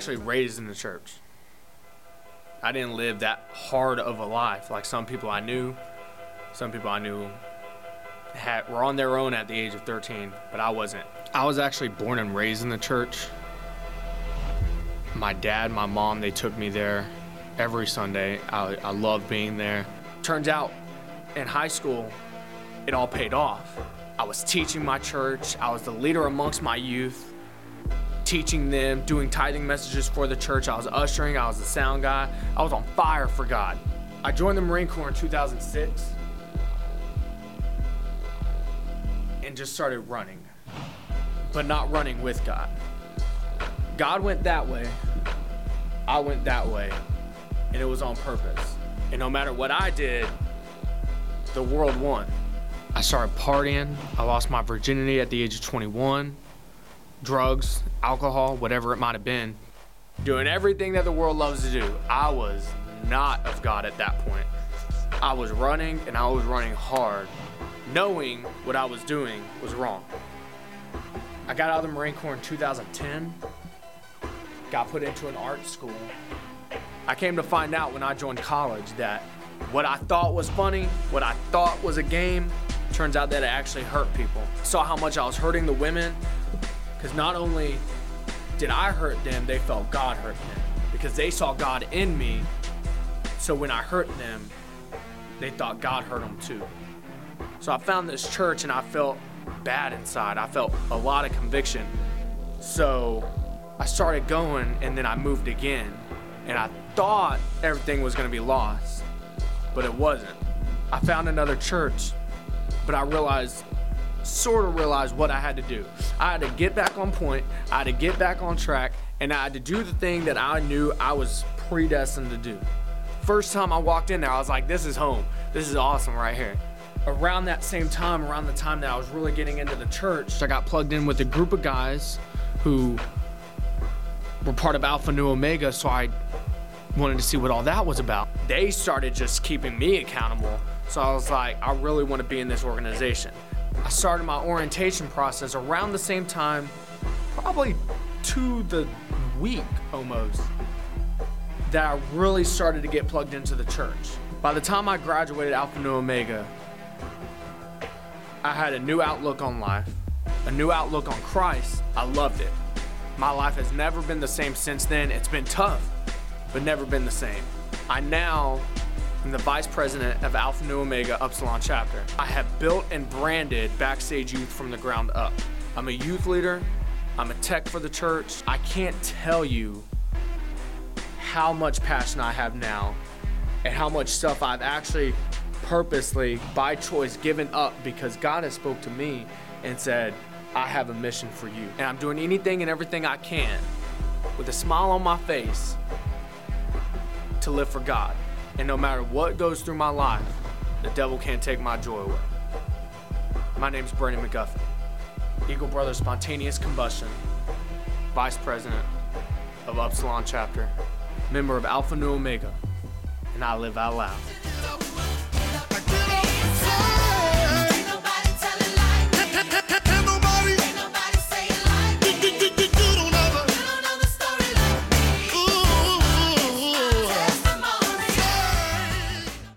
actually raised in the church. I didn't live that hard of a life like some people I knew. Some people I knew were on their own at the age of 13, but I wasn't. I was actually born and raised in the church. My dad, my mom, they took me there every Sunday. I loved being there. Turns out in high school, it all paid off. I was teaching my church. I was the leader amongst my youth, teaching them, doing tithing messages for the church. I was ushering, I was the sound guy. I was on fire for God. I joined the Marine Corps in 2006 and just started running, but not running with God. God went that way, I went that way, and it was on purpose. And no matter what I did, the world won. I started partying. I lost my virginity at the age of 21. Drugs, alcohol, whatever it might have been. Doing everything that the world loves to do. I was not of God at that point. I was running, and I was running hard, knowing what I was doing was wrong. I got out of the Marine Corps in 2010, got put into an art school. I came to find out when I joined college that what I thought was funny, what I thought was a game, turns out that it actually hurt people. Saw how much I was hurting the women, because not only did I hurt them, they felt God hurt them, because they saw God in me. So when I hurt them, they thought God hurt them too. So I found this church and I felt bad inside. I felt a lot of conviction. So I started going, and then I moved again, and I thought everything was gonna be lost, but it wasn't. I found another church, but I sort of realized what I had to do. I had to get back on point, I had to get back on track, and I had to do the thing that I knew I was predestined to do. First time I walked in there, I was like, this is home. This is awesome right here. Around that same time, around the time that I was really getting into the church, I got plugged in with a group of guys who were part of Alpha Nu Omega, so I wanted to see what all that was about. They started just keeping me accountable, so I was like, I really want to be in this organization. I started my orientation process around the same time, probably to the week almost, that I really started to get plugged into the church. By the time I graduated Alpha Nu Omega, I had a new outlook on life, a new outlook on Christ. I loved it. My life has never been the same since then. It's been tough, but never been the same. I now am the vice president of Alpha Nu Omega Upsilon chapter. I have built and branded Backstage Youth from the ground up. I'm a youth leader. I'm a tech for the church. I can't tell you how much passion I have now and how much stuff I've actually purposely, by choice, given up because God has spoke to me and said, I have a mission for you. And I'm doing anything and everything I can with a smile on my face to live for God. And no matter what goes through my life, the devil can't take my joy away. My name's Mcguffin, Eagle Brothers Spontaneous Combustion, Vice President of Upsilon Chapter, member of Alpha Nu Omega, and I live out loud.